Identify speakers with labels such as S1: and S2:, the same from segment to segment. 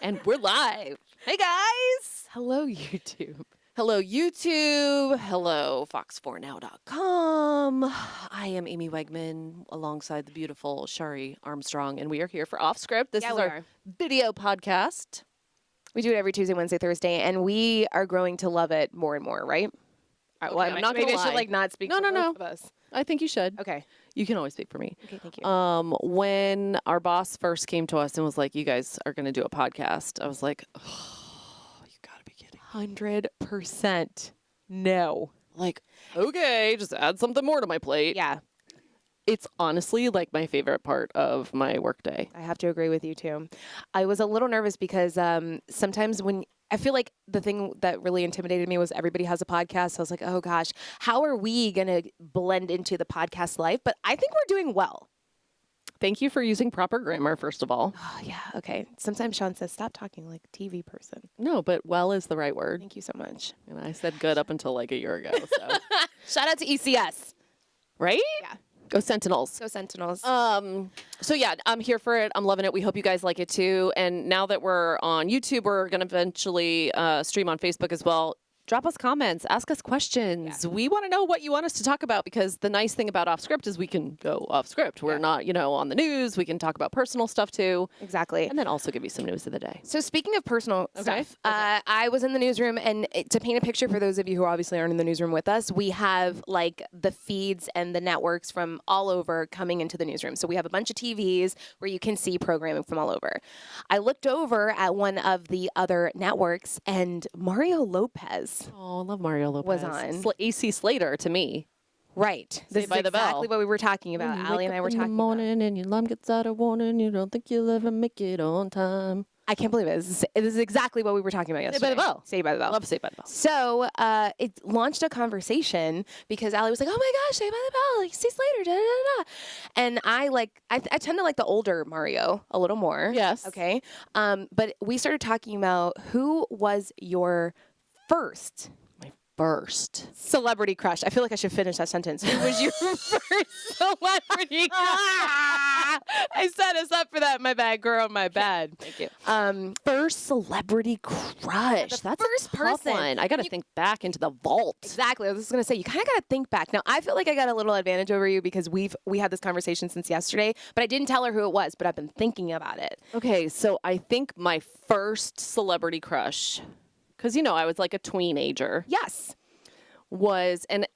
S1: And we're live.
S2: Hey guys!
S1: Hello, YouTube. Hello, YouTube. Hello, fox4now.com. I am Amy Wegman alongside the beautiful Shari Armstrong, and we are here for Off Script. This
S2: Yeah,
S1: is
S2: we
S1: our
S2: are.
S1: video podcast.
S2: We do it every Tuesday, Wednesday, Thursday, and we are growing to love it more and more, right? All right,
S1: Okay, I'm not
S2: maybe
S1: gonna
S2: I should
S1: lie.
S2: not speak
S1: No,
S2: for
S1: no,
S2: both
S1: no.
S2: of us.
S1: I think you should.
S2: Okay.
S1: You can always speak for me.
S2: Okay, thank you.
S1: When our boss first came to us and was like, you guys are going to do a podcast, I was like, oh, you got to be kidding.
S2: 100% no.
S1: Like, okay, just add something more to my plate.
S2: Yeah,
S1: It's honestly like my favorite part of my workday.
S2: I have to agree with you too. I was a little nervous because sometimes when I feel like the thing that really intimidated me was everybody has a podcast. So I was like, oh gosh, how are we going to blend into the podcast life? But I think we're doing well.
S1: Thank you for using proper grammar, first of all.
S2: Oh, yeah. Okay. Sometimes Sean says, stop talking like a TV person.
S1: No, but well is the right word.
S2: Thank you so much.
S1: And I said good up until like a year ago. So,
S2: Shout out to ECS.
S1: right?
S2: Yeah.
S1: Go Sentinels.
S2: Go Sentinels.
S1: So yeah, I'm here for it. I'm loving it. We hope you guys like it too. And now that we're on YouTube, we're going to eventually stream on Facebook as well. Drop us comments, ask us questions.
S2: Yeah.
S1: We want to know what you want us to talk about because the nice thing about Off Script is we can go off script. We're not, on the news. We can talk about personal stuff too.
S2: Exactly.
S1: And then also give you some news of the day.
S2: So speaking of personal
S1: Okay.
S2: stuff, I was in the newsroom, and to paint a picture for those of you who obviously aren't in the newsroom with us, we have like the feeds and the networks from all over coming into the newsroom. So we have a bunch of TVs where you can see programming from all over. I looked over at one of the other networks, and Mario Lopez.
S1: Oh, I love Mario Lopez.
S2: Was on.
S1: AC Slater to me.
S2: Right. This is
S1: by the
S2: exactly
S1: Bell.
S2: what we were talking about.
S1: When you
S2: Allie
S1: wake
S2: and I
S1: up
S2: were
S1: in
S2: talking
S1: the morning and your alarm gets out of warning, you don't think you'll ever make it on time.
S2: I can't believe it. This is exactly what we were talking about
S1: by
S2: yesterday.
S1: the Bell.
S2: Saved by the Bell.
S1: I love Saved by the Bell.
S2: So it launched a conversation because Allie was like, "Oh my gosh, Saved by the Bell, like see Slater, da da da da," and I tend to like the older Mario a little more.
S1: Yes.
S2: Okay. But we started talking about who was your first
S1: First.
S2: celebrity crush. I feel like I should finish that sentence. Who was your first celebrity crush? I set us up for that. My bad, girl. My bad.
S1: Thank you.
S2: First celebrity crush.
S1: That's
S2: first
S1: a tough
S2: person.
S1: one. I got to think back into the vault.
S2: Exactly. I was just gonna say you kind of got to think back. Now I feel like I got a little advantage over you because we had this conversation since yesterday, but I didn't tell her who it was. But I've been thinking about it.
S1: Okay, so I think my first celebrity crush, because I was like a tweenager,
S2: Yes.
S1: was, and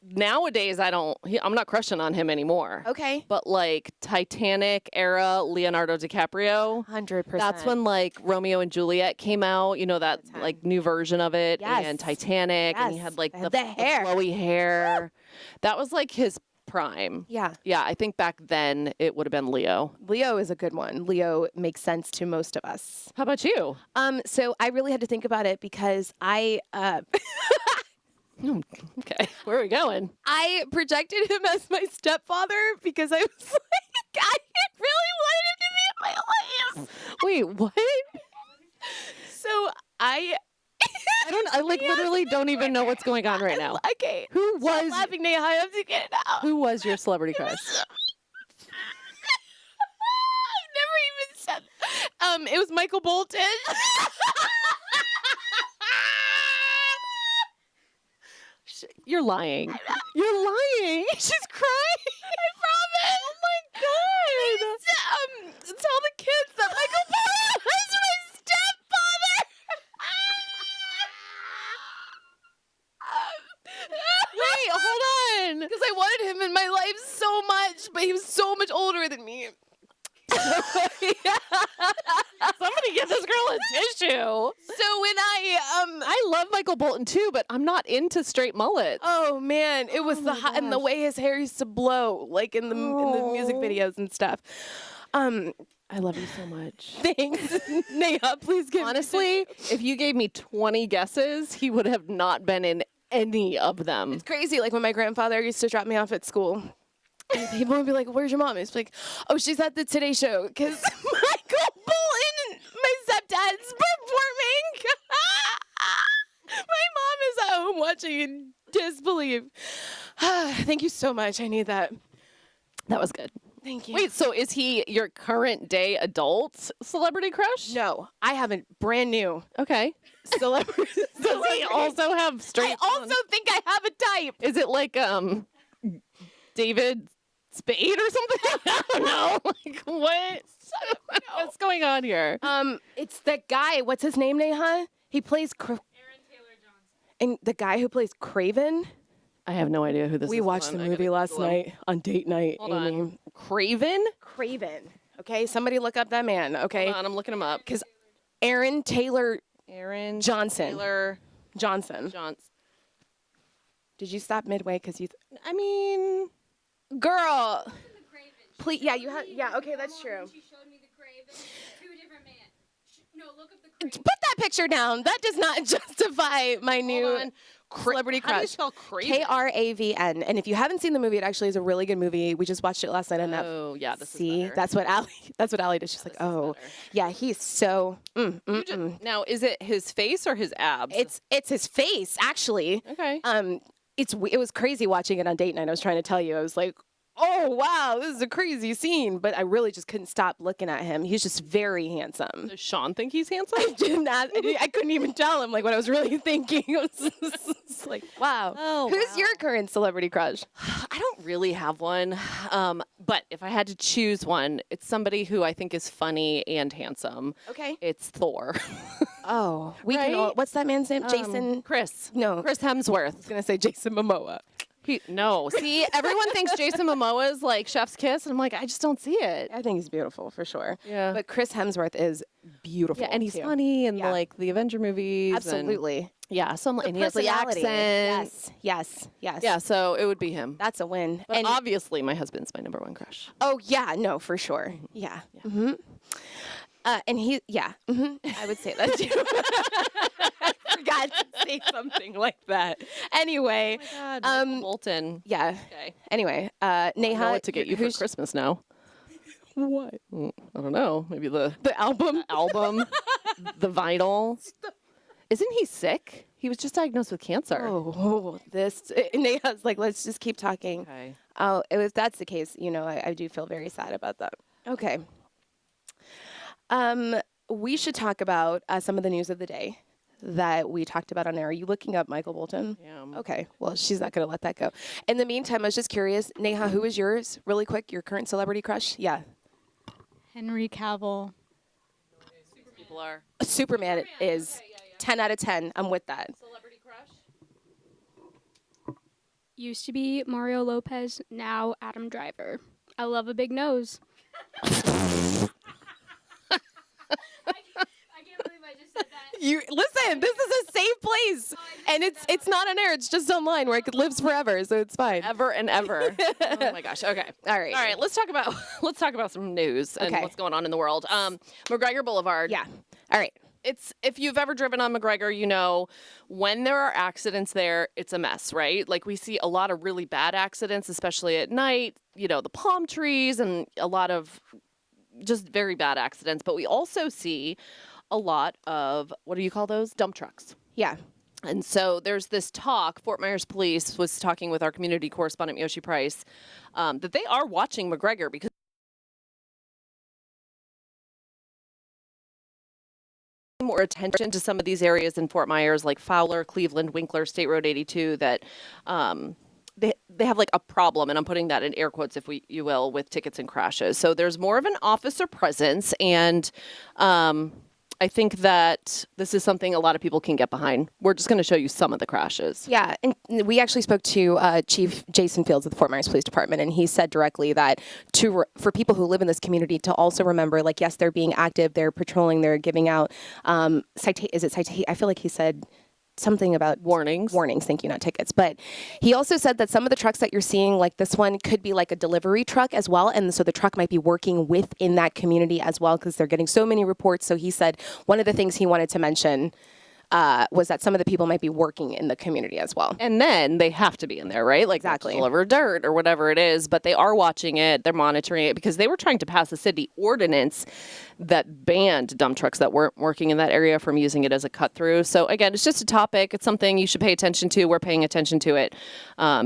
S1: nowadays I'm not crushing on him anymore.
S2: Okay.
S1: But like Titanic era Leonardo DiCaprio.
S2: 100%.
S1: That's when like Romeo and Juliet came out, that
S2: time.
S1: like new version of it.
S2: Yes.
S1: And Titanic, and he
S2: Yes.
S1: had like
S2: And
S1: the
S2: the hair.
S1: flowy hair. That was like his prime.
S2: Yeah.
S1: Yeah, I think back then it would have been Leo.
S2: Leo is a good one. Leo makes sense to most of us.
S1: How about you?
S2: So I really had to think about it because I
S1: Okay, where are we going?
S2: I projected him as my stepfather because I was like, I really wanted him to be in my life.
S1: Wait, what?
S2: So I
S1: I literally don't even know what's going on right now.
S2: Okay.
S1: Who
S2: Stop
S1: was
S2: laughing, Nate. I have to get it out.
S1: who was your celebrity crush?
S2: I never even said. It was Michael Bolton.
S1: You're lying. You're lying. She's crying.
S2: I promise. Oh my god. Tell the kids that Michael Bolton was my stepfather.
S1: Wait, hold on.
S2: Because I wanted him in my life so much, but he was so much older than me.
S1: Somebody get this girl a tissue.
S2: So when
S1: I love Michael Bolton too, but I'm not into straight mullets.
S2: oh man, it was
S1: Oh my
S2: and the
S1: gosh.
S2: way his hair used to blow, like in the music
S1: Oh.
S2: videos and stuff.
S1: I love you so much.
S2: Thanks, Neha. Please give.
S1: Honestly, if you gave me 20 guesses, he would have not been in any of them.
S2: It's crazy. Like when my grandfather used to drop me off at school. And people would be like, "Where's your mom?" It's like, "Oh, she's at the Today Show because Michael Bolton, my stepdad's performing." My mom is at home watching in disbelief. Thank you so much. I need that.
S1: That was good.
S2: Thank you.
S1: Wait, so is he your current day adult celebrity crush?
S2: No, I have a brand new
S1: Okay.
S2: celebrity.
S1: Does he also have straight?
S2: I also think I have a type.
S1: Is it like David Spade or something? I don't know. Like what? What's going on here?
S2: It's that guy. What's his name, Neha? He plays Aaron Taylor Johnson. And the guy who plays Craven.
S1: I have no idea who this is.
S2: We watched the movie last night on date night.
S1: Hold
S2: Amy.
S1: on. Craven?
S2: Craven. Okay, somebody look up that man. Okay,
S1: Hold on, I'm looking him up.
S2: because Aaron Taylor
S1: Aaron
S2: Johnson.
S1: Taylor
S2: Johnson.
S1: Johnson.
S2: Did you stop midway? Because you,
S1: I mean,
S2: girl. Please, yeah, you have. Yeah, okay, that's true.
S3: She showed me the Craven. Two different men. No, look up the Craven.
S2: Put that picture down. That does not justify my new
S1: hold on.
S2: celebrity
S1: How do you
S2: crush.
S1: spell Craven?
S2: Kraven. And if you haven't seen the movie, it actually is a really good movie. We just watched it last night on Netflix.
S1: Oh, yeah, this
S2: See,
S1: is better.
S2: that's what Allie. That's what Allie did. She's like, oh,
S1: better.
S2: yeah, he's so.
S1: Now, is it his face or his abs?
S2: It's his face actually.
S1: okay.
S2: It was crazy watching it on date night. I was trying to tell you. I was like, oh wow, this is a crazy scene. But I really just couldn't stop looking at him. He's just very handsome.
S1: Does Sean think he's handsome?
S2: I couldn't even tell him like what I was really thinking. I was just like, wow.
S1: Oh,
S2: Who's
S1: wow.
S2: your current celebrity crush?
S1: I don't really have one. But if I had to choose one, it's somebody who I think is funny and handsome.
S2: Okay.
S1: It's Thor.
S2: Oh, we can all.
S1: Right?
S2: What's that man's name? Jason.
S1: Chris.
S2: No.
S1: Chris Hemsworth.
S2: I was gonna say Jason Momoa.
S1: No. See, everyone thinks Jason Momoa is like Chef's Kiss, and I'm like, I just don't see it.
S2: I think he's beautiful for sure.
S1: Yeah.
S2: But Chris Hemsworth is beautiful.
S1: Yeah, and he's
S2: too.
S1: funny in
S2: Yeah.
S1: like the Avenger movies. and-
S2: Absolutely.
S1: yeah. So I'm like, and he has the
S2: Personality.
S1: accent.
S2: Yes.
S1: Yeah. So it would be him.
S2: That's a win.
S1: But
S2: And
S1: obviously, my husband's my number one crush.
S2: oh yeah, no, for sure. Yeah. Mm-hmm. And he, I would say that too. I forgot to say something like that. Anyway,
S1: Michael Bolton.
S2: yeah.
S1: Okay.
S2: Anyway,
S1: I
S2: Neha,
S1: know what to get you for
S2: who's-
S1: Christmas now.
S2: What?
S1: I don't know. Maybe the
S2: The album.
S1: album, the vinyl. Isn't he sick? He was just diagnosed with cancer.
S2: Oh, this. Neha's like, let's just keep talking.
S1: Okay.
S2: Oh, if that's the case, I do feel very sad about that. Okay. We should talk about some of the news of the day that we talked about on air. Are you looking up Michael Bolton?
S1: Yeah.
S2: Okay. Well, she's not going to let that go. In the meantime, I was just curious, Neha, who is yours, really quick? Your current celebrity crush? Yeah.
S3: Henry Cavill.
S1: People are.
S2: Superman is 10 out of 10. I'm with that.
S1: Celebrity crush?
S3: Used to be Mario Lopez, now Adam Driver. I love a big nose. I can't believe I just said that.
S2: You listen. This is a safe place, and it's not on air. It's just online where it lives forever, so it's fine.
S1: Ever and ever. Oh my gosh. Okay.
S2: All right.
S1: All right. Let's talk about some news and
S2: Okay.
S1: what's going on in the world. McGregor Boulevard.
S2: Yeah. All right.
S1: It's if you've ever driven on McGregor, you know when there are accidents there, it's a mess, right? Like we see a lot of really bad accidents, especially at night. You know, the palm trees and a lot of just very bad accidents. But we also see a lot of what do you call those? Dump trucks.
S2: Yeah.
S1: And so there's this talk. Fort Myers Police was talking with our community correspondent Yoshi Price that they are watching McGregor because. More attention to some of these areas in Fort Myers, like Fowler, Cleveland, Winkler, State Road 82, that they have like a problem, and I'm putting that in air quotes, if you will, with tickets and crashes. So there's more of an officer presence, and I think that this is something a lot of people can get behind. We're just going to show you some of the crashes.
S2: Yeah, and we actually spoke to Chief Jason Fields of the Fort Myers Police Department, and he said directly that for people who live in this community to also remember, like, yes, they're being active, they're patrolling, they're giving out citation. I feel like he said something about
S1: Warnings.
S2: Thank you, not tickets. But he also said that some of the trucks that you're seeing, like this one, could be like a delivery truck as well. And so the truck might be working within that community as well because they're getting so many reports. So he said one of the things he wanted to mention was that some of the people might be working in the community as well.
S1: And then they have to be in there, right? Like
S2: Exactly.
S1: deliver dirt or whatever it is. But they are watching it. They're monitoring it because they were trying to pass a city ordinance that banned dump trucks that weren't working in that area from using it as a cut through. So again, it's just a topic. It's something you should pay attention to. We're paying attention to it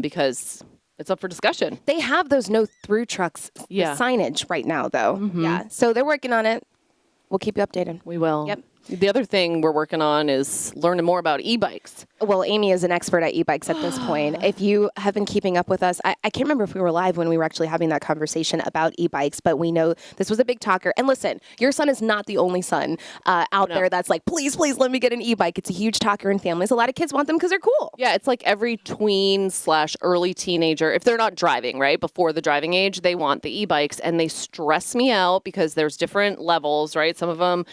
S1: because it's up for discussion.
S2: They have those no through trucks the
S1: Yeah.
S2: signage right now, though. Yeah. So they're working on it. We'll keep you updated.
S1: We will.
S2: Yep.
S1: The other thing we're working on is learning more about e-bikes.
S2: Well, Amy is an expert at e-bikes at this point. If you have been keeping up with us, I can't remember if we were live when we were actually having that conversation about e-bikes, but we know this was a big talker. And listen, your son is not the only son out there that's like, please, please let me get an e-bike. It's a huge talker in families. A lot of kids want them because they're cool.
S1: Yeah, it's like every tween / early teenager, if they're not driving, right, before the driving age, they want the e-bikes, and they stress me out because there's different levels, right? Some of them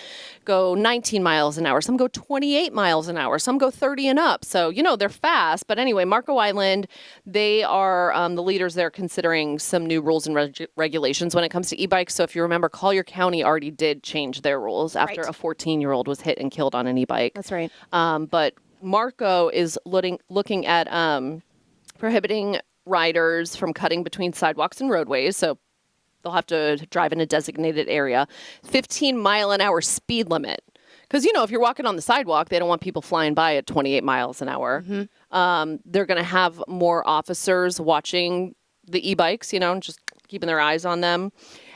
S1: go 19 miles an hour, some go 28 miles an hour, some go 30 and up. So, they're fast. But anyway, Marco Island, they are the leaders there considering some new rules and regulations when it comes to e-bikes. So if you remember, Collier County already did change their rules after
S2: Right.
S1: a 14-year-old was hit and killed on an e-bike.
S2: That's right.
S1: But Marco is looking at prohibiting riders from cutting between sidewalks and roadways. So they'll have to drive in a designated area. 15-mile-an-hour speed limit. Because, if you're walking on the sidewalk, they don't want people flying by at 28 miles an hour. They're going to have more officers watching the e-bikes, just keeping their eyes on them.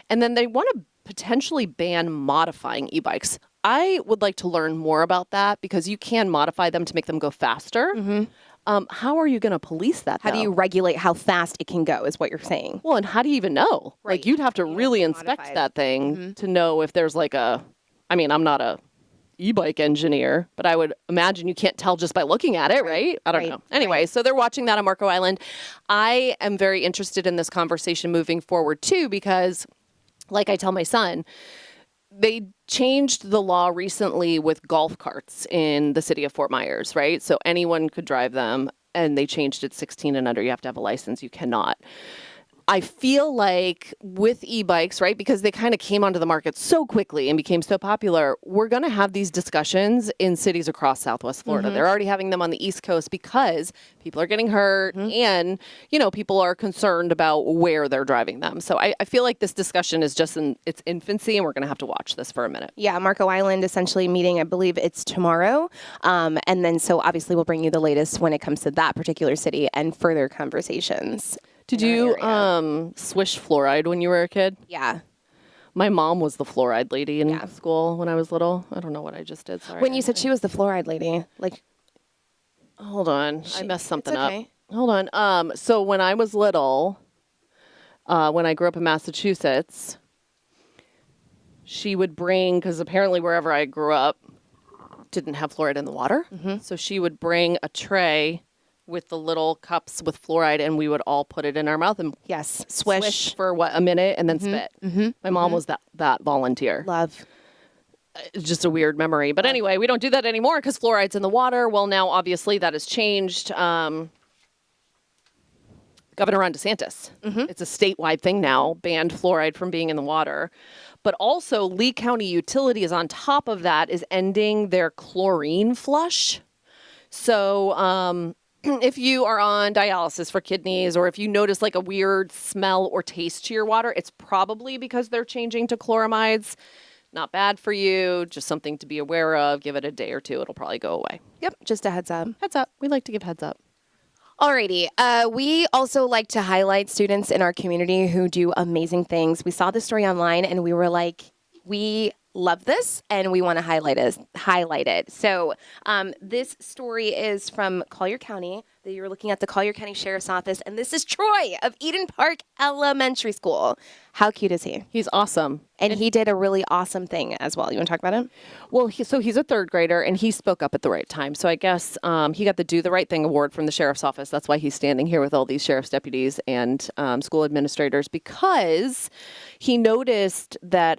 S1: And then they want to potentially ban modifying e-bikes. I would like to learn more about that because you can modify them to make them go faster. How are you going to police that,
S2: How do
S1: though?
S2: you regulate how fast it can go is what you're saying.
S1: Well, and how do you even know?
S2: Right.
S1: Like, you'd have to
S2: You'd have
S1: really
S2: to
S1: inspect
S2: modify it.
S1: that thing to know if there's like I'm not a e-bike engineer, but I would imagine you can't tell just by looking at it, right? I don't
S2: Right.
S1: know. Anyway, so they're watching that on Marco Island. I am very interested in this conversation moving forward too, because like I tell my son, they changed the law recently with golf carts in the city of Fort Myers, right? So anyone could drive them, and they changed it 16 and under. You have to have a license. You cannot. I feel like with e-bikes, right, because they kind of came onto the market so quickly and became so popular, we're going to have these discussions in cities across Southwest Florida. They're already having them on the East Coast because people are getting hurt and, people are concerned about where they're driving them. So I feel like this discussion is just in its infancy, and we're going to have to watch this for a minute.
S2: Yeah, Marco Island essentially meeting, I believe it's tomorrow. And then so obviously we'll bring you the latest when it comes to that particular city and further conversations.
S1: Did
S2: in our
S1: you
S2: area.
S1: swish fluoride when you were a kid?
S2: Yeah.
S1: My mom was the fluoride lady in school when I was little. I don't know what I just did. Sorry.
S2: When you said she was the fluoride lady, like,
S1: Hold on. I messed something
S2: it's okay.
S1: up. Hold on. So when I was little, when I grew up in Massachusetts, she would bring, because apparently wherever I grew up didn't have fluoride in the water. So she would bring a tray with the little cups with fluoride, and we would all put it in our mouth and
S2: yes,
S1: swish for a minute and then spit. My mom was that volunteer.
S2: love.
S1: It's just a weird memory. But anyway, we don't do that anymore because fluoride's in the water. Well, now obviously that has changed. Governor Ron DeSantis. It's a statewide thing now, banned fluoride from being in the water. But also Lee County Utilities on top of that is ending their chlorine flush. So if you are on dialysis for kidneys, or if you notice like a weird smell or taste to your water, it's probably because they're changing to chloramides. Not bad for you, just something to be aware of. Give it a day or two. It'll probably go away.
S2: Yep, just a heads up.
S1: Heads up. We like to give heads up.
S2: Alrighty. We also like to highlight students in our community who do amazing things. We saw this story online and we were like, we love this and we want to highlight it. So this story is from Collier County. You're looking at the Collier County Sheriff's Office, and this is Troy of Eden Park Elementary School. How cute is he?
S1: He's awesome.
S2: And he did a really awesome thing as well. You want to talk about him?
S1: Well, so he's a third grader, and he spoke up at the right time. So I guess he got the Do the Right Thing award from the sheriff's office. That's why he's standing here with all these sheriff's deputies and school administrators, because he noticed that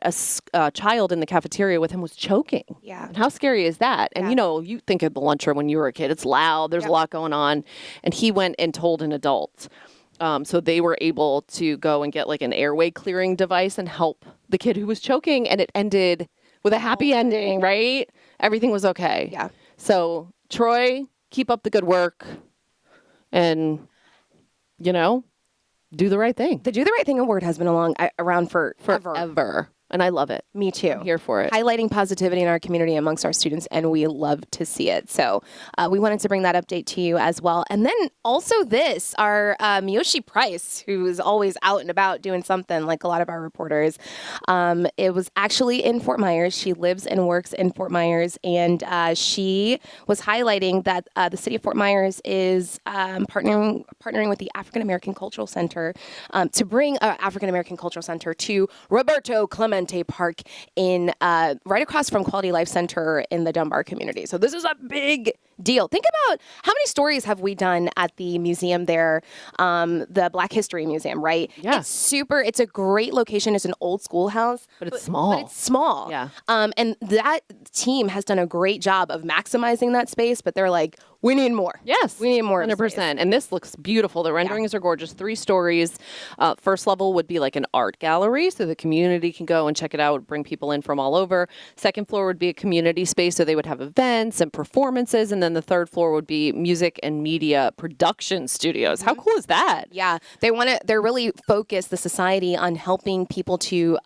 S1: a child in the cafeteria with him was choking.
S2: Yeah.
S1: And how scary is that? And,
S2: Yeah.
S1: you think of the lunchroom when you were a kid. It's loud. There's a lot going on. And he went and told an adult. So they were able to go and get like an airway clearing device and help the kid who was choking. And it ended with a happy ending, right? Everything was okay.
S2: Yeah.
S1: So Troy, keep up the good work and, do the right thing.
S2: The Do the Right Thing award has been around forever.
S1: Forever. and I love it.
S2: Me too.
S1: I'm here for it.
S2: Highlighting positivity in our community amongst our students, and we love to see it. So we wanted to bring that update to you as well. And then also this, our Miyoshi Price, who is always out and about doing something like a lot of our reporters. It was actually in Fort Myers. She lives and works in Fort Myers, and she was highlighting that the city of Fort Myers is partnering with the African American Cultural Center to bring an African American Cultural Center to Roberto Clemente Park in right across from Quality Life Center in the Dunbar community. So this is a big deal. Think about how many stories have we done at the museum there, the Black History Museum, right?
S1: Yeah.
S2: It's a great location. It's an old schoolhouse.
S1: But it's small.
S2: But it's small.
S1: Yeah.
S2: And that team has done a great job of maximizing that space, but they're like, we need more.
S1: Yes,
S2: We need more
S1: 100%.
S2: space.
S1: And this looks beautiful. The renderings are gorgeous. 3 stories. First level would be like an art gallery, so the community can go and check it out, bring people in from all over. Second floor would be a community space, so they would have events and performances. And then the third floor would be music and media production studios. How cool is that?
S2: Yeah, they're really focused, the society, on helping people to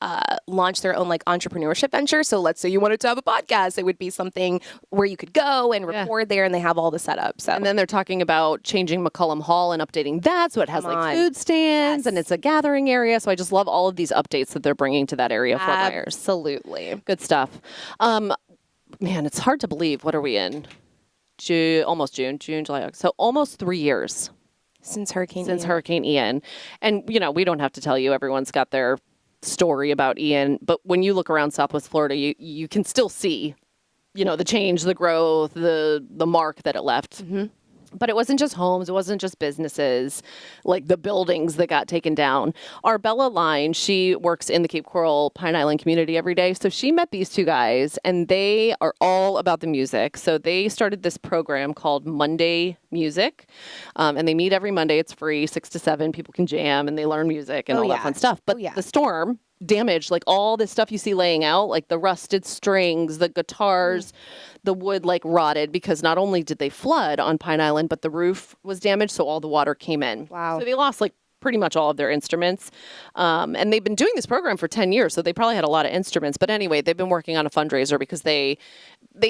S2: launch their own like entrepreneurship venture. So let's say you wanted to have a podcast, it would be something where you could go and record there, and they have all the setup. So
S1: And then they're talking about changing McCullum Hall and updating that, so it has
S2: Come
S1: like
S2: on.
S1: food stands and it's a gathering area. So I just love all of these updates that they're bringing to that area of Fort Myers.
S2: absolutely.
S1: Good stuff. Man, it's hard to believe. What are we in? Almost June, July, August. So almost 3 years
S2: Since Hurricane
S1: since
S2: Ian.
S1: Hurricane Ian. And, we don't have to tell you, everyone's got their story about Ian. But when you look around Southwest Florida, you can still see, the change, the growth, the mark that it left. But it wasn't just homes. It wasn't just businesses, like the buildings that got taken down. Arbella Line, she works in the Cape Coral Pine Island community every day. So she met these 2 guys, and they are all about the music. So they started this program called Monday Music. And they meet every Monday. It's free, 6 to 7. People can jam, and they learn music and all that fun stuff. But the storm damaged like all this stuff you see laying out, like the rusted strings, the guitars, the wood like rotted because not only did they flood on Pine Island, but the roof was damaged, so all the water came in.
S2: Wow.
S1: So they lost like pretty much all of their instruments. And they've been doing this program for 10 years, so they probably had a lot of instruments. But anyway, they've been working on a fundraiser because they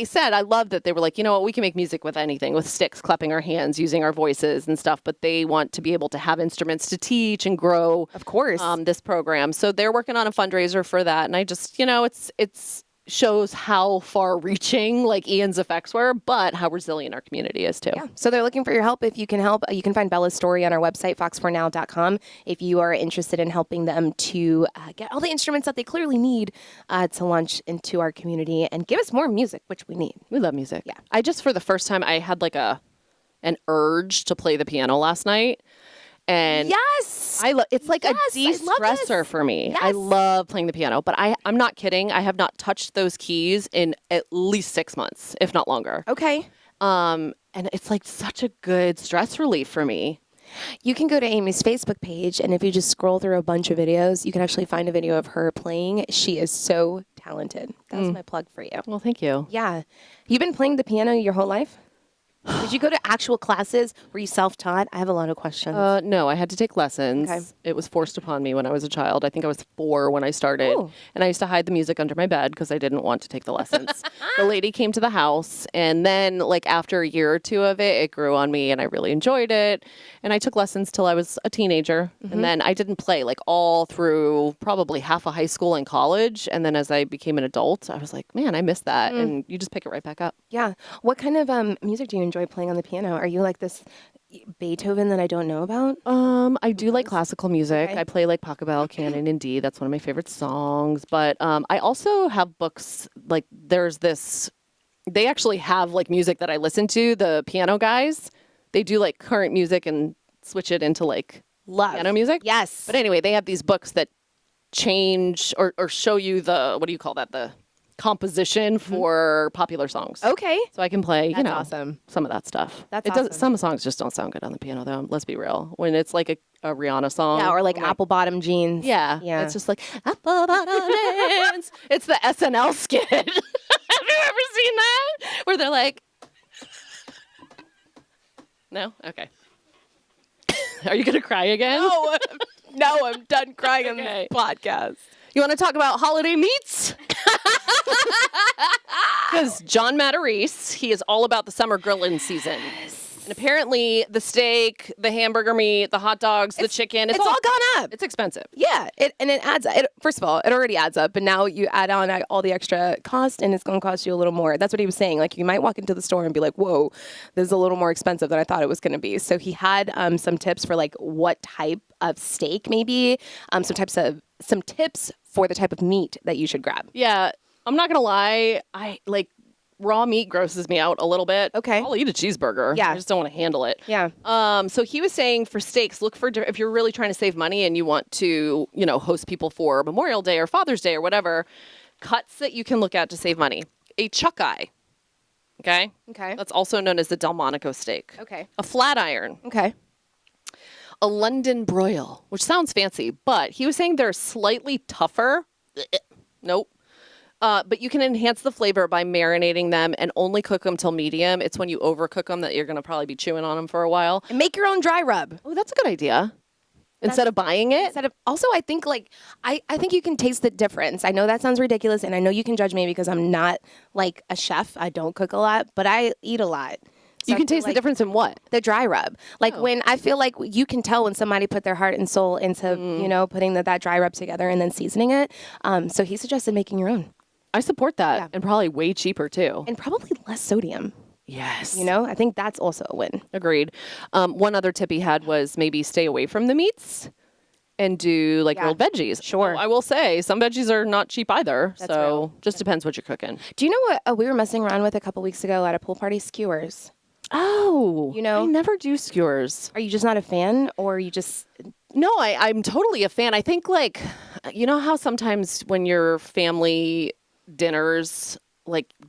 S1: said, I love that they were like, you know what, we can make music with anything, with sticks, clapping our hands, using our voices and stuff. But they want to be able to have instruments to teach and grow.
S2: Of course.
S1: This program. So they're working on a fundraiser for that. And I just, it's shows how far reaching like Ian's effects were, but how resilient our community is too.
S2: Yeah. So they're looking for your help. If you can help, you can find Bella's story on our website, fox4now.com, if you are interested in helping them to get all the instruments that they clearly need to launch into our community and give us more music, which we need.
S1: We love music.
S2: Yeah.
S1: I just, for the first time, I had like an urge to play the piano last night. And
S2: Yes.
S1: it's like
S2: Yes,
S1: a
S2: I love this.
S1: de-stressor for me. I
S2: Yes.
S1: love playing the piano, but I'm not kidding. I have not touched those keys in at least 6 months, if not longer.
S2: Okay.
S1: And it's like such a good stress relief for me.
S2: You can go to Amy's Facebook page, and if you just scroll through a bunch of videos, you can actually find a video of her playing. She is so talented. That's my plug for you.
S1: Well, thank you.
S2: Yeah. You've been playing the piano your whole life? Did you go to actual classes? Were you self-taught? I have a lot of questions.
S1: No, I had to take lessons.
S2: Okay.
S1: It was forced upon me when I was a child. I think I was 4 when I started.
S2: Ooh.
S1: And I used to hide the music under my bed because I didn't want to take the lessons. The lady came to the house, and then like after a year or 2 of it, it grew on me and I really enjoyed it. And I took lessons till I was a teenager. And then I didn't play like all through probably half of high school and college. And then as I became an adult, I was like, man, I missed that. And you just pick it right back up.
S2: Yeah. What kind of music do you enjoy playing on the piano? Are you like this Beethoven that I don't know about?
S1: I do like classical music.
S2: Okay.
S1: I play like Pachelbel, Canon in D. That's one of my favorite songs. But I also have books, like there's this, they actually have like music that I listen to, the piano guys. They do like current music and switch it into like
S2: Love.
S1: piano music.
S2: Yes.
S1: But anyway, they have these books that change or show you the, what do you call that? The composition for popular songs.
S2: Okay.
S1: So I can play,
S2: That's awesome.
S1: some of that stuff.
S2: That's
S1: it does.
S2: awesome.
S1: Some songs just don't sound good on the piano, though. Let's be real. When it's like a Rihanna song,
S2: Yeah, or like
S1: I'm
S2: apple bottom jeans.
S1: yeah,
S2: Yeah.
S1: It's just like apple bottom jeans. It's the SNL skit. Have you ever seen that? Where they're like, no, okay. Are you gonna cry again?
S2: No, I'm done crying on
S1: Okay.
S2: this podcast.
S1: You want to talk about holiday meats? Because John Matarese, he is all about the summer grilling season. And apparently the steak, the hamburger meat, the hot dogs, the chicken,
S2: It's all gone up.
S1: It's expensive.
S2: Yeah, it adds. First of all, it already adds up, but now you add on all the extra cost, and it's going to cost you a little more. That's what he was saying. Like you might walk into the store and be like, "Whoa, this is a little more expensive than I thought it was going to be." So he had some tips for like what type of steak, maybe some tips for the type of meat that you should grab.
S1: Yeah, I'm not gonna lie. I like raw meat grosses me out a little bit.
S2: Okay.
S1: I'll eat a cheeseburger.
S2: Yeah.
S1: I just don't want to handle it.
S2: Yeah.
S1: So he was saying for steaks, look for if you're really trying to save money and you want to, host people for Memorial Day or Father's Day or whatever, cuts that you can look at to save money. A chuck eye. Okay.
S2: Okay.
S1: That's also known as the Delmonico steak.
S2: Okay.
S1: A flat iron.
S2: Okay.
S1: A London broil, which sounds fancy, but he was saying they're slightly tougher. Nope. But you can enhance the flavor by marinating them and only cook them till medium. It's when you overcook them that you're going to probably be chewing on them for a while.
S2: And make your own dry rub.
S1: Oh, that's a good idea. Instead of buying it.
S2: Also, I think I think you can taste the difference. I know that sounds ridiculous, and I know you can judge me because I'm not like a chef. I don't cook a lot, but I eat a lot. So
S1: You
S2: I
S1: can
S2: feel
S1: taste the
S2: like
S1: difference in what?
S2: the dry rub. Like
S1: Oh.
S2: when I feel like you can tell when somebody put their heart and soul into, putting that dry rub together and then seasoning it. So he suggested making your own
S1: I support that.
S2: Yeah.
S1: And probably way cheaper too.
S2: and probably less sodium.
S1: Yes.
S2: I think that's also a win.
S1: Agreed. One other tip he had was maybe stay away from the meats and do like
S2: Yeah.
S1: grilled veggies.
S2: Sure.
S1: Oh, I will say some veggies are not cheap either.
S2: That's
S1: so
S2: real.
S1: just depends what you're cooking.
S2: Do you know what we were messing around with a couple weeks ago at a pool party? Skewers.
S1: Oh,
S2: I
S1: never do skewers.
S2: Are you just not a fan, or you just?
S1: No, I'm totally a fan. I think you know how sometimes when your family dinners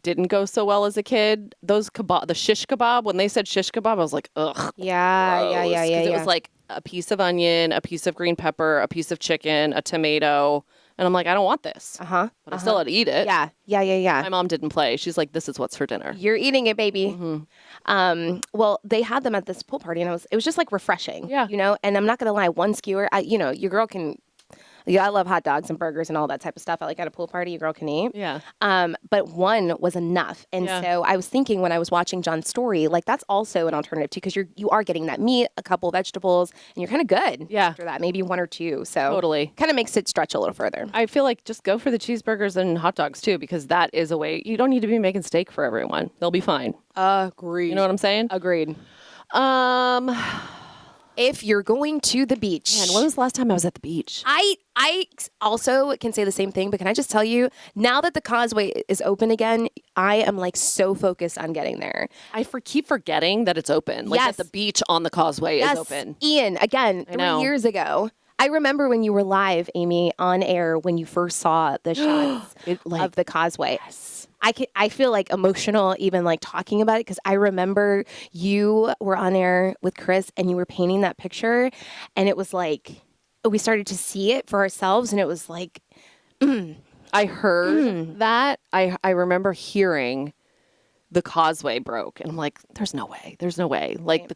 S1: didn't go so well as a kid, those kebab, the shish kebab, when they said shish kebab, I was like, ugh.
S2: Yeah,
S1: gross, 'cause it was like a piece of onion, a piece of green pepper, a piece of chicken, a tomato. And I'm like, I don't want this. But I still had to eat it.
S2: Yeah.
S1: My mom didn't play. She's like, this is what's for dinner.
S2: You're eating it, baby.
S1: Mm-hmm.
S2: Well, they had them at this pool party, and it was just like refreshing.
S1: Yeah.
S2: And I'm not gonna lie, one skewer, your girl can. Yeah, I love hot dogs and burgers and all that type of stuff. I like at a pool party, your girl can eat.
S1: Yeah.
S2: But one was enough. And
S1: Yeah.
S2: so I was thinking when I was watching John's story, like that's also an alternative too, because you are getting that meat, a couple vegetables, and you're kind of good
S1: Yeah.
S2: after that, maybe one or two. So
S1: Totally.
S2: kind of makes it stretch a little further.
S1: I feel like just go for the cheeseburgers and hot dogs too, because that is a way. You don't need to be making steak for everyone. They'll be fine.
S2: Agreed.
S1: You know what I'm saying?
S2: Agreed.
S1: Um,
S2: If you're going to the beach.
S1: man, when was the last time I was at the beach?
S2: I also can say the same thing, but can I just tell you, now that the causeway is open again, I am like so focused on getting there.
S1: Keep forgetting that it's open. Like
S2: Yes.
S1: at the beach on the causeway is open.
S2: Ian, again,
S1: I know.
S2: 3 years ago. I remember when you were live, Amy, on air when you first saw the shots of the causeway. I feel like emotional even like talking about it because I remember you were on air with Chris and you were painting that picture, and it was like we started to see it for ourselves, and it was like
S1: I heard that. I remember hearing the causeway broke, and I'm like, "There's no way. There's no way. Like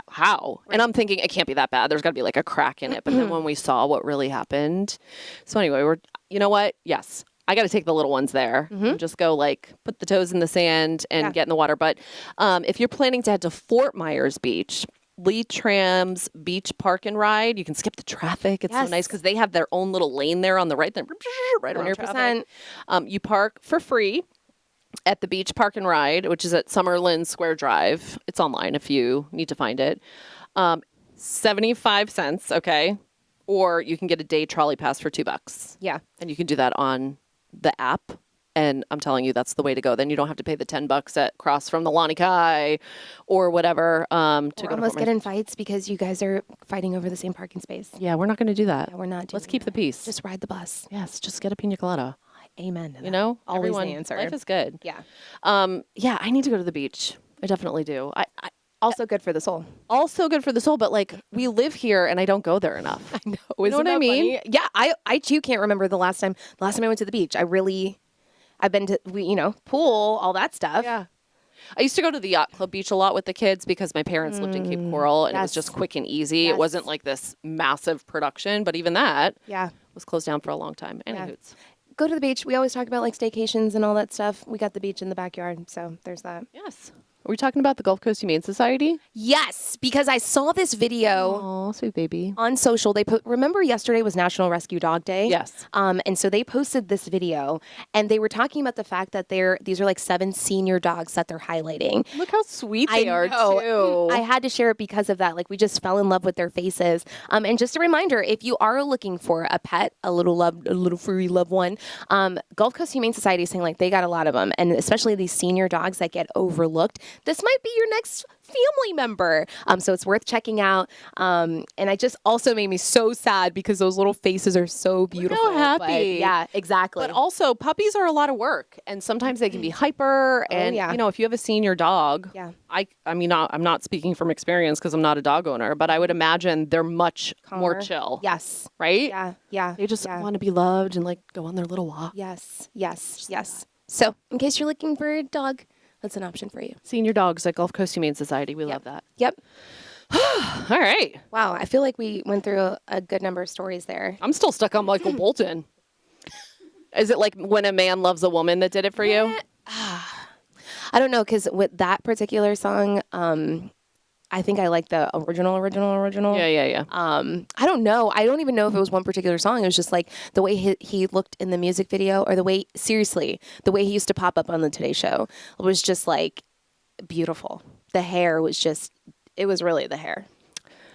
S1: how?" And I'm thinking it can't be that bad. There's got to be like a crack in it. But then when we saw what really happened, so anyway, you know what? Yes. I got to take the little ones there and just go put the toes in the sand and get in the water. But if you're planning to head to Fort Myers Beach, Lee Tram's Beach Park and Ride, you can skip the traffic. It's so nice because they have their own little lane there on the right, right around
S2: 100%.
S1: traffic. You park for free at the Beach Park and Ride, which is at Summerlin Square Drive. It's online if you need to find it. 75 cents, okay? Or you can get a day trolley pass for $2.
S2: yeah.
S1: And you can do that on the app. And I'm telling you, that's the way to go. Then you don't have to pay the $10 at cross from the Lani Kai or whatever to
S2: Or
S1: go to
S2: almost
S1: Fort
S2: get
S1: Myers.
S2: in fights because you guys are fighting over the same parking space.
S1: Yeah, we're not going to do that.
S2: Yeah, we're not.
S1: Let's
S2: doing
S1: keep the
S2: that.
S1: peace.
S2: Just ride the bus.
S1: yes, just get a pina colada.
S2: Amen. To that.
S1: You know,
S2: always
S1: Everyone-
S2: the answer.
S1: Life is good.
S2: Yeah.
S1: Yeah, I need to go to the beach. I definitely do. I
S2: Also good for the soul.
S1: also good for the soul, but we live here and I don't go there enough.
S2: I know.
S1: You know what I mean?
S2: Yeah, I too can't remember the last time I went to the beach. I've been to pool, all that stuff.
S1: Yeah. I used to go to the yacht club beach a lot with the kids because my parents lived in Cape Coral and it was
S2: yes.
S1: just quick and easy.
S2: Yes.
S1: It wasn't like this massive production, but even that
S2: Yeah.
S1: was closed down for a long time.
S2: Yeah.
S1: Anywhoots.
S2: Go to the beach. We always talk about like staycations and all that stuff. We got the beach in the backyard, so there's that.
S1: Yes. Are we talking about the Gulf Coast Humane Society?
S2: Yes, because I saw this video
S1: Oh, sweet baby.
S2: on social. They remember yesterday was National Rescue Dog Day.
S1: Yes.
S2: And so they posted this video, and they were talking about the fact that these are like 7 senior dogs that they're highlighting.
S1: Look how sweet
S2: I
S1: they are,
S2: know.
S1: too.
S2: I had to share it because of that. Like, we just fell in love with their faces. And just a reminder, if you are looking for a pet, a little furry loved one, Gulf Coast Humane Society is saying like they got a lot of them, and especially these senior dogs that get overlooked. This might be your next family member. So it's worth checking out. And it just also made me so sad because those little faces are so beautiful.
S1: how
S2: But
S1: happy.
S2: yeah, exactly.
S1: But also, puppies are a lot of work, and sometimes they can be hyper. And
S2: yeah.
S1: you know, if you have a senior dog,
S2: Yeah.
S1: I mean, I'm not speaking from experience because I'm not a dog owner, but I would imagine they're much more
S2: Calmer.
S1: chill.
S2: Yes.
S1: Right?
S2: Yeah. Yeah.
S1: They just
S2: yeah.
S1: want to be loved and like go on their little walk.
S2: Yes. Yes. Yes. So, in case you're looking for a dog, that's an option for you.
S1: Senior dogs at Gulf Coast Humane Society. We love that.
S2: Yep.
S1: All right.
S2: Wow. I feel like we went through a good number of stories there.
S1: I'm still stuck on Michael Bolton. Is it like When a Man Loves a Woman that did it for you?
S2: I don't know, because with that particular song, I think I like the original.
S1: Yeah.
S2: I don't know. I don't even know if it was one particular song. It was just like the way he looked in the music video, or the way he used to pop up on the Today Show was just like beautiful. The hair was just, it was really the hair.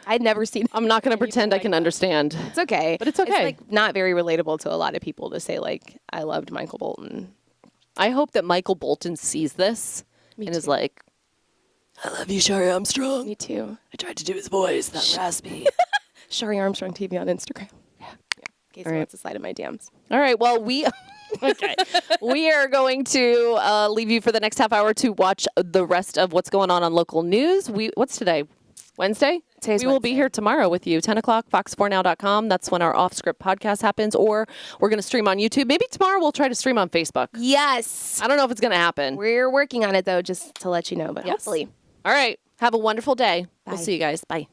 S2: I'd never seen it.
S1: I'm not going to pretend I can understand.
S2: It's okay.
S1: But it's okay.
S2: It's like not very relatable to a lot of people to say like, I loved Michael Bolton.
S1: I hope that Michael Bolton sees this and is like, I love you, Shari Armstrong.
S2: Me too.
S1: I tried to do his voice, that raspy.
S2: Shari Armstrong TV on Instagram. Yeah. In case
S1: All
S2: he
S1: right.
S2: wants to slide in my DMs.
S1: All right. Well, we are going to leave you for the next half hour to watch the rest of what's going on local news. What's today? Wednesday?
S2: Today's
S1: we will be
S2: Wednesday.
S1: here tomorrow with you, 10 o'clock, fox4now.com. That's when our off-script podcast happens, or we're going to stream on YouTube. Maybe tomorrow we'll try to stream on Facebook.
S2: Yes.
S1: I don't know if it's going to happen.
S2: We're working on it though, just to let you know, but
S1: Yes.
S2: hopefully.
S1: All right. Have a wonderful day. We'll
S2: Bye.
S1: see you guys. Bye.